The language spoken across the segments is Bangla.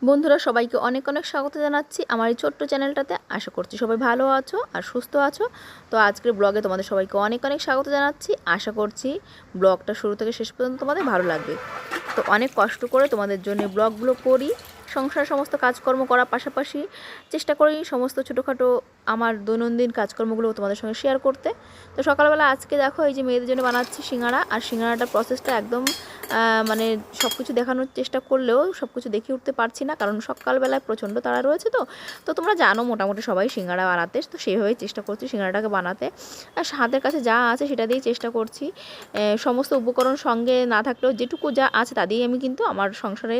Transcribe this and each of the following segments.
বন্ধুরা সবাইকে অনেক অনেক স্বাগত জানাচ্ছি আমার এই ছোট্ট চ্যানেলটাতে। আশা করছি সবাই ভালো আছো আর সুস্থ আছো। তো আজকের ব্লগে তোমাদের সবাইকে অনেক অনেক স্বাগত জানাচ্ছি। আশা করছি ব্লগটা শুরু থেকে শেষ পর্যন্ত তোমাদের ভালো লাগবে। তো অনেক কষ্ট করে তোমাদের জন্য ব্লগগুলো করি, সংসার সমস্ত কাজকর্ম করার পাশাপাশি চেষ্টা করি সমস্ত ছোটোখাটো আমার দৈনন্দিন কাজকর্মগুলো তোমাদের সঙ্গে শেয়ার করতে। তো সকালবেলা আজকে দেখো এই যে মেয়েদের জন্য বানাচ্ছি সিঙ্গাড়া, আর সিঙ্গাড়াটার প্রসেসটা একদম মানে সব কিছু দেখানোর চেষ্টা করলেও সব কিছু দেখিয়ে উঠতে পারছি না, কারণ সকালবেলায় প্রচণ্ড তাড়া রয়েছে। তো তোমরা জানো মোটামুটি সবাই সিঙ্গাড়া বানাতে, তো সেইভাবেই চেষ্টা করছি সিঙ্গাড়াটাকে বানাতে। আর হাতের কাছে যা আছে সেটা দিয়েই চেষ্টা করছি, সমস্ত উপকরণ সঙ্গে না থাকলেও যেটুকু যা আছে তা দিয়েই আমি কিন্তু আমার সংসারে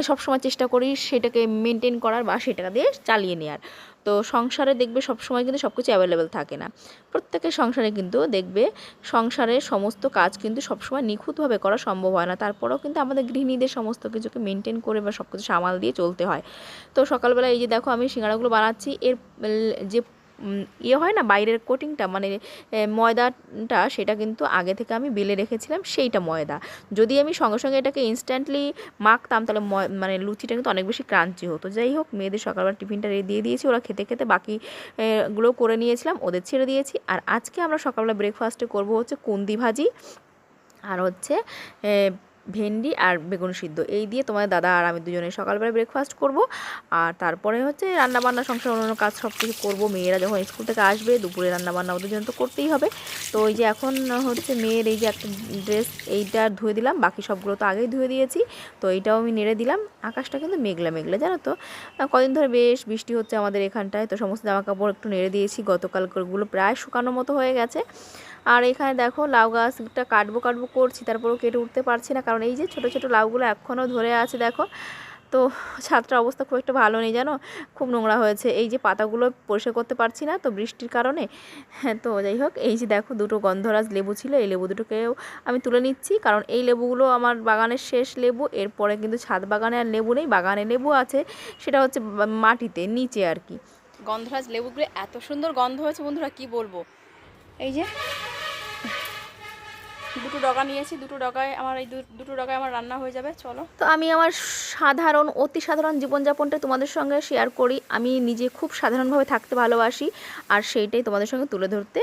সবসময় চেষ্টা করি সেটাকে মেনটেন করার বা সেটা দিয়ে চালিয়ে নেওয়ার। তো সংসারে দেখবে সবসময় কিন্তু সব কিছু অ্যাভেলেবেল থাকে না। প্রত্যেকের সংসারে কিন্তু দেখবে সংসারের সমস্ত কাজ কিন্তু সবসময় নিখুঁতভাবে করা সম্ভব হয় না। তারপরেও কিন্তু আমাদের গৃহিণীদের সমস্ত কিছুকে মেনটেন করে বা সব কিছু সামাল দিয়ে চলতে হয়। তো সকালবেলা এই যে দেখো আমি সিঙ্গাড়াগুলো বানাচ্ছি। এর যে ইয়ে হয় না বাইরের কোটিংটা, মানে ময়দাটা, সেটা কিন্তু আগে থেকে আমি বেলে রেখেছিলাম সেইটা ময়দা। যদি আমি সঙ্গে সঙ্গে এটাকে ইনস্ট্যান্টলি মাখতাম তাহলে মানে লুচিটা কিন্তু অনেক বেশি ক্রাঞ্চি হতো। যাই হোক, মেয়েদের সকালবেলা টিফিনটা দিয়ে দিয়েছি, ওরা খেতে খেতে বাকি গুলো করে নিয়েছিলাম, ওদের ছেড়ে দিয়েছি। আর আজকে আমরা সকালবেলা ব্রেকফাস্টে করব হচ্ছে কুন্দি ভাজি আর হচ্ছে ভেন্ডি আর বেগুন সিদ্ধ। এই দিয়ে তোমার দাদা আর আমি দুজনে সকালবেলা ব্রেকফাস্ট করব। আর তারপরে হচ্ছে রান্নাবান্না, সংসার অন্যান্য কাজ সব কিছু করবো। মেয়েরা যখন স্কুল থেকে আসবে দুপুরে রান্নাবান্না ওদের জন্য তো করতেই হবে। তো ওই যে এখন হচ্ছে মেয়ের এই যে একটা ড্রেস, এইটা ধুয়ে দিলাম, বাকি সবগুলো তো আগেই ধুয়ে দিয়েছি। তো এইটাও আমি নেড়ে দিলাম। আকাশটা কিন্তু মেঘলা মেঘলা, জানো তো, কদিন ধরে বেশ বৃষ্টি হচ্ছে আমাদের এখানটায়। তো সমস্ত জামা কাপড় একটু নেড়ে দিয়েছি, গতকালগুলো প্রায় শুকানোর মতো হয়ে গেছে। আর এখানে দেখো লাউ গাছটা কাটবো করছি, তারপরেও কেটে উঠতে পারছি না, কারণ এই যে ছোটো ছোটো লাউগুলো এখনও ধরে আছে দেখো। তো ছাদটার অবস্থা খুব একটা ভালো নেই, জানো, খুব নোংরা হয়েছে। এই যে পাতাগুলো পরিষ্কার করতে পারছি না তো বৃষ্টির কারণে। হ্যাঁ, তো যাই হোক, এই যে দেখো দুটো গন্ধরাজ লেবু ছিল, এই লেবু দুটোকেও আমি তুলে নিচ্ছি, কারণ এই লেবুগুলো আমার বাগানের শেষ লেবু। এরপরে কিন্তু ছাদ বাগানে আর লেবু নেই, বাগানে লেবু আছে, সেটা হচ্ছে মাটিতে নিচে আর কি। গন্ধরাজ লেবুগুলো এত সুন্দর গন্ধ হয়েছে বন্ধুরা, কি বলবো। এই যে দুটো ডগা নিয়েছি, দুটো ডগায় আমার দুটো ডগায় আমার রান্না হয়ে যাবে। চলো, তো আমি আমার অতি সাধারণ জীবনযাপনটা তোমাদের সঙ্গে শেয়ার করি। আমি নিজে খুব সাধারণভাবে থাকতে ভালোবাসি, আর সেইটাই তোমাদের সঙ্গে তুলে ধরতে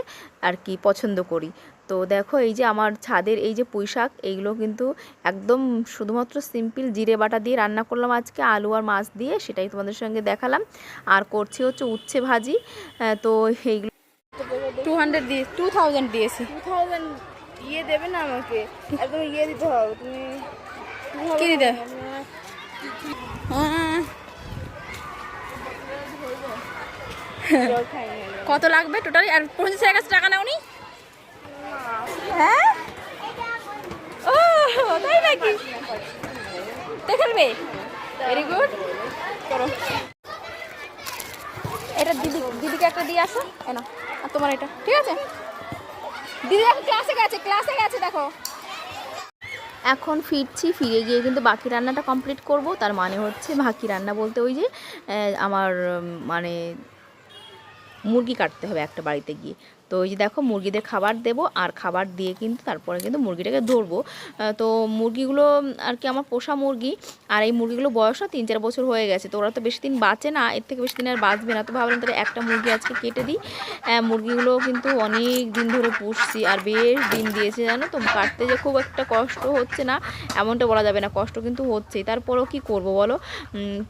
আর কি পছন্দ করি। তো দেখো এই যে আমার ছাদের এই যে পুঁই শাক, এইগুলো কিন্তু একদম শুধুমাত্র সিম্পল জিরে বাটা দিয়ে রান্না করলাম আজকে, আলু আর মাছ দিয়ে, সেটাই তোমাদের সঙ্গে দেখালাম। আর করছি হচ্ছে উচ্ছে ভাজি। তো এইগুলো 200 দিয়ে 2000 দিয়েছি। 2000 ইয়ে দেবে না আমাকে, একদম ইয়ে দিতে হবে। তুমি কি দিতে? কত লাগবে টোটালি? আর 50 টাকা নাওনি? হ্যাঁ, ও তাই নাকি? দেখবে, ভেরি গুড। করো, এটা দিদিকে একটা দিয়ে আসো এনো। আর তোমার এটা ঠিক আছে। দিদি এখন ক্লাসে গেছে দেখো। এখন ফিরে গিয়ে কিন্তু বাকি রান্নাটা কমপ্লিট করব। তার মানে হচ্ছে বাকি রান্না বলতে ওই যে আমার মানে মুরগি কাটতে হবে একটা বাড়িতে গিয়ে। তো ওই যে দেখো মুরগিদের খাবার দেব, আর খাবার দিয়ে কিন্তু তারপরে কিন্তু মুরগিটাকে ধরবো। তো মুরগিগুলো আর কি আমার পোষা মুরগি, আর এই মুরগিগুলো বয়স না 3-4 বছর হয়ে গেছে। তো ওরা তো বেশি দিন বাঁচে না, এর থেকে বেশি দিন আর বাঁচবে না। তো ভাবলাম তাহলে একটা মুরগি আজকে কেটে দিই। মুরগিগুলো কিন্তু অনেক দিন ধরে পুষছি আর বেশ দিন দিয়েছে, জানো তো। কাটতে যে খুব একটা কষ্ট হচ্ছে না এমনটা বলা যাবে না, কষ্ট কিন্তু হচ্ছেই। তারপরেও কি করব বলো।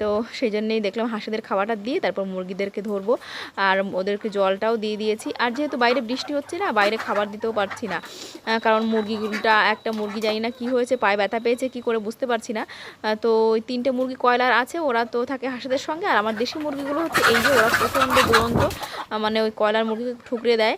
তো সেই জন্যেই দেখলাম হাঁসেদের খাবারটা দিয়ে তারপর মুরগিদেরকে ধরবো, আর ওদেরকে জলটাও দিয়ে দিয়েছি। আর যেহেতু বাইরে বৃষ্টি হচ্ছে না, বাইরে খাবার দিতেও পারছি না, কারণ মুরগিটা একটা মুরগি জানি না কি হয়েছে, পায়ে ব্যথা পেয়েছে কি করে বুঝতে পারছি না। তো ওই 3টে মুরগি কয়লার আছে, ওরা তো থাকে হাঁসেদের সঙ্গে। আর আমার দেশি মুরগিগুলো হচ্ছে এই যে ওরা প্রচণ্ড দুরন্ত, মানে ওই কয়লার মুরগিকে ঠুকরে দেয়,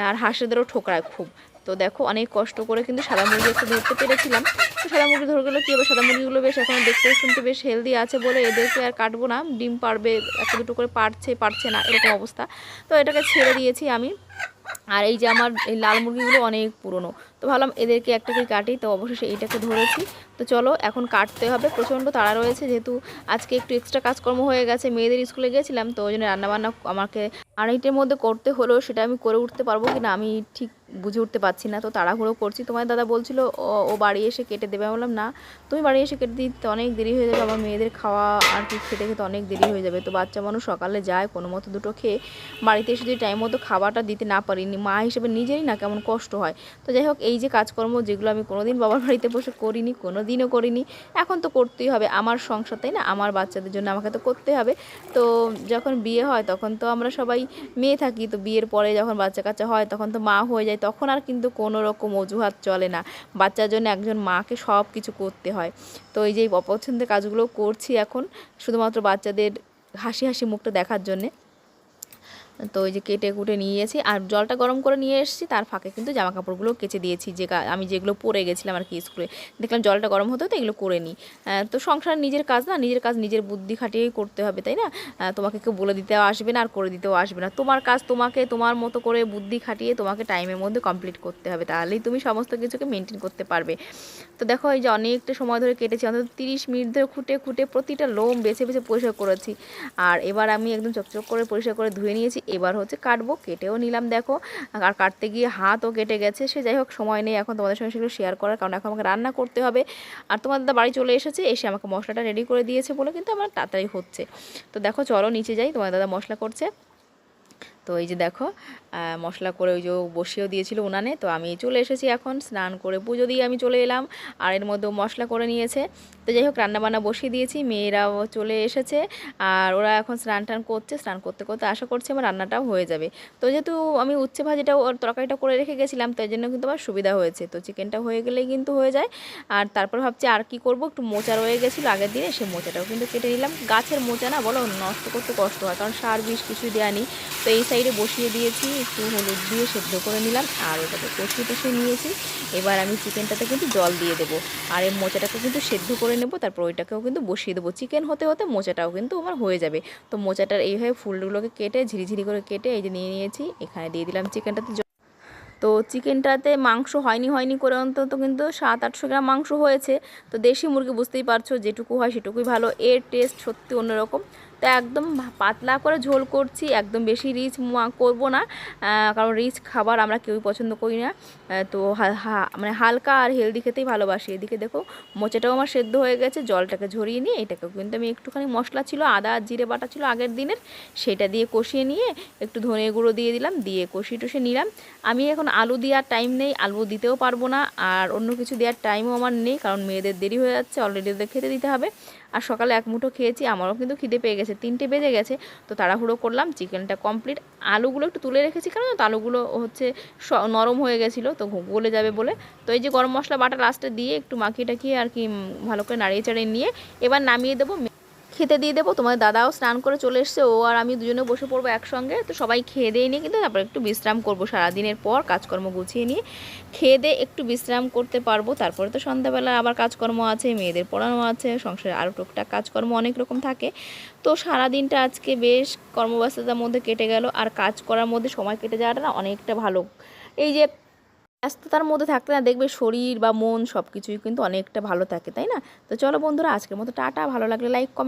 আর হাঁসেদেরও ঠোকরায় খুব। তো দেখো অনেক কষ্ট করে কিন্তু সাদা মুরগি একটু ধরতে পেরেছিলাম। তো সাদা মুরগি ধরে গেলে কী হবে, সাদা মুরগিগুলো বেশ এখন দেখতে শুনতে বেশ হেলদি আছে বলে এদেরকে আর কাটবো না। ডিম পারবে, একটা দুটো করে পারছে না, এরকম অবস্থা। তো এটাকে ছেড়ে দিয়েছি আমি। আর এই যে আমার এই লাল মুরগিগুলো অনেক পুরনো, তো ভাবলাম এদেরকে একটা করে কাটি। তো অবশেষে এইটাকে ধরেছি, তো চলো এখন কাটতে হবে, প্রচণ্ড তাড়া রয়েছে, যেহেতু আজকে একটু এক্সট্রা কাজকর্ম হয়ে গেছে, মেয়েদের স্কুলে গেছিলাম, তো ওই জন্য রান্নাবান্না আমাকে আড়াইটের মধ্যে করতে হলো। সেটা আমি করে উঠতে পারবো কি না আমি ঠিক বুঝে উঠতে পারছি না, তো তাড়াহুড়ো করছি। তোমার দাদা বলছিল ও বাড়ি এসে কেটে দেবে, আমি বললাম না তুমি বাড়ি এসে কেটে দিতে অনেক দেরি হয়ে যাবে, আমার মেয়েদের খাওয়া আর কি খেতে খেতে অনেক দেরি হয়ে যাবে। তো বাচ্চা মানুষ সকালে যায় কোনো মতো দুটো খেয়ে, বাড়িতে এসে যদি টাইম মতো খাবারটা দিতে না পারি, মা হিসেবে নিজেরই না কেমন কষ্ট হয়। তো যাই হোক, এই যে কাজকর্ম যেগুলো আমি কোনোদিন বাবার বাড়িতে বসে করিনি, কোনো দিনও করিনি, এখন তো করতেই হবে, আমার সংসার তাই না, আমার বাচ্চাদের জন্য আমাকে তো করতে হবে। তো যখন বিয়ে হয় তখন তো আমরা সবাই মেয়ে থাকি, তো বিয়ের পরে যখন বাচ্চা কাচ্চা হয় তখন তো মা হয়ে যায়, তখন আর কিন্তু কোনো রকম অজুহাত চলে না, বাচ্চার জন্য একজন মাকে সব কিছু করতে হয়। তো এই যে অপছন্দের কাজগুলো করছি এখন শুধুমাত্র বাচ্চাদের হাসি হাসি মুখটা দেখার জন্যে। তো ওই যে কেটে কুটে নিয়েছি আর জলটা গরম করে নিয়ে এসেছি, তার ফাঁকে কিন্তু জামা কাপড়গুলো কেচে দিয়েছি, যে আমি যেগুলো পরে গেছিলাম আর কি স্কুলে, দেখলাম জলটা গরম হতে হতো এগুলো করে নিই। তো সংসার নিজের কাজ না, নিজের কাজ নিজের বুদ্ধি খাটিয়েই করতে হবে তাই না, তোমাকে কেউ বলে দিতেও আসবে না আর করে দিতেও আসবে না, তোমার কাজ তোমাকে তোমার মতো করে বুদ্ধি খাটিয়ে তোমাকে টাইমের মধ্যে কমপ্লিট করতে হবে, তাহলেই তুমি সমস্ত কিছুকে মেনটেন করতে পারবে। তো দেখো এই যে অনেকটা সময় ধরে কেটেছি, অন্তত 30 মিনিট ধরে খুঁটে খুঁটে প্রতিটা লোম বেছে বেছে পরিষ্কার করেছি। আর এবার আমি একদম চকচক করে পরিষ্কার করে ধুয়ে নিয়েছি, এবার হচ্ছে কাটবো, কেটেও নিলাম দেখো। আর কাটতে গিয়ে হাতও কেটে গেছে, সে যাই হোক সময় নেই এখন তোমাদের সঙ্গে সেগুলো শেয়ার করার, কারণ এখন আমাকে রান্না করতে হবে। আর তোমার দাদা বাড়ি চলে এসেছে, এসে আমাকে মশলাটা রেডি করে দিয়েছে বলে কিন্তু আমার তাড়াতাড়ি হচ্ছে। তো দেখো চলো নিচে যাই, তোমার দাদা মশলা করছে। তো এই যে দেখো মশলা করে ওই যে বসিয়েও দিয়েছিল উনানে, তো আমি চলে এসেছি এখন স্নান করে পুজো দিয়ে আমি চলে এলাম, আর এর মধ্যেও মশলা করে নিয়েছে। তো যাই হোক রান্নাবান্না বসিয়ে দিয়েছি, মেয়েরাও চলে এসেছে, আর ওরা এখন স্নান টান করছে, স্নান করতে করতে আশা করছি আমার রান্নাটাও হয়ে যাবে। তো যেহেতু আমি উচ্ছে ভাজিটা ওর তরকারিটা করে রেখে গেছিলাম, তাই জন্য কিন্তু আমার সুবিধা হয়েছে, তো চিকেনটা হয়ে গেলেই কিন্তু হয়ে যায়। আর তারপর ভাবছি আর কি করব, একটু মোচা রয়ে গেছিলো আগের দিনে, সেই মোচাটাও কিন্তু কেটে নিলাম, গাছের মোচা না বলো নষ্ট করতে কষ্ট হয়, কারণ সার বিষ কিছুই দেওয়া নেই। তো এই সাইডে বসিয়ে দিয়েছি, একটু হলুদ দিয়ে সেদ্ধ করে নিলাম, আর ওটাকে কষিয়ে টষিয়ে নিয়েছি। এবার আমি চিকেনটাতে কিন্তু জল দিয়ে দেবো, আর এই মোচাটাকে কিন্তু সেদ্ধ করে নেব, তারপর ওইটাকেও কিন্তু বসিয়ে দেবো, চিকেন হতে হতে মোচাটাও কিন্তু আমার হয়ে যাবে। তো মোচাটার এইভাবে ফুলগুলোকে কেটে ঝিরিঝিরি করে কেটে এই যে নিয়ে নিয়েছি, এখানে দিয়ে দিলাম চিকেনটাতে। তো চিকেনটাতে মাংস হয়নি হয়নি করে অন্তত কিন্তু 700-800 গ্রাম মাংস হয়েছে। তো দেশি মুরগি বুঝতেই পারছো, যেটুকু হয় সেটুকুই ভালো, এর টেস্ট সত্যি অন্যরকম। তো একদম পাতলা করে ঝোল করছি, একদম বেশি রিচ করব না, কারণ রিচ খাবার আমরা কেউই পছন্দ করি না। তো মানে হালকা আর হেলদি খেতেই ভালোবাসি। এদিকে দেখো মোচাটাও আমার সেদ্ধ হয়ে গেছে, জলটাকে ঝরিয়ে নিয়ে এটাকেও কিন্তু আমি একটুখানি মশলা ছিল, আদা জিরে বাটা ছিল আগের দিনের, সেটা দিয়ে কষিয়ে নিয়ে একটু ধনে গুঁড়ো দিয়ে দিলাম, দিয়ে কষিয়ে টষিয়ে নিলাম। আমি এখন আলু দেওয়ার টাইম নেই, আলু দিতেও পারবো না, আর অন্য কিছু দেওয়ার টাইমও আমার নেই, কারণ মেয়েদের দেরি হয়ে যাচ্ছে, অলরেডি ওদের খেতে দিতে হবে। আর সকালে এক মুঠো খেয়েছি, আমারও কিন্তু খিদে পেয়ে গেছে, 3টে বেজে গেছে। তো তাড়াহুড়ো করলাম, চিকেনটা কমপ্লিট, আলুগুলো একটু তুলে রেখেছি কারণ তো আলুগুলো হচ্ছে নরম হয়ে গেছিলো, তো গলে যাবে বলে। তো এই যে গরম মশলা বাটা লাস্টে দিয়ে একটু মাখিয়ে টাখিয়ে আর কি ভালো করে নাড়িয়ে চাড়িয়ে নিয়ে এবার নামিয়ে দেবো, খেতে দিয়ে দেবো। তোমাদের দাদাও স্নান করে চলে এসছে, ও আর আমি দুজনে বসে পড়বো একসঙ্গে। তো সবাই খেয়ে দিয়ে নিয়ে কিন্তু তারপর একটু বিশ্রাম করবো, সারাদিনের পর কাজকর্ম গুছিয়ে নিয়ে খেয়ে দিয়ে একটু বিশ্রাম করতে পারবো। তারপরে তো সন্ধ্যাবেলা আবার কাজকর্ম আছে, মেয়েদের পড়ানো আছে, সংসারে আরও টুকটাক কাজকর্ম অনেক রকম থাকে। তো সারাদিনটা আজকে বেশ কর্মব্যস্ততার মধ্যে কেটে গেল, আর কাজ করার মধ্যে সময় কেটে যাওয়াটা না অনেকটা ভালো। এই যে ব্যস্ততার মধ্যে থাকতে না দেখবে শরীর বা মন সব কিছুই কিন্তু অনেকটা ভালো থাকে তাই না। তো চলো বন্ধুরা, আজকের মতো টাটা, ভালো লাগলে লাইক কমেন্ট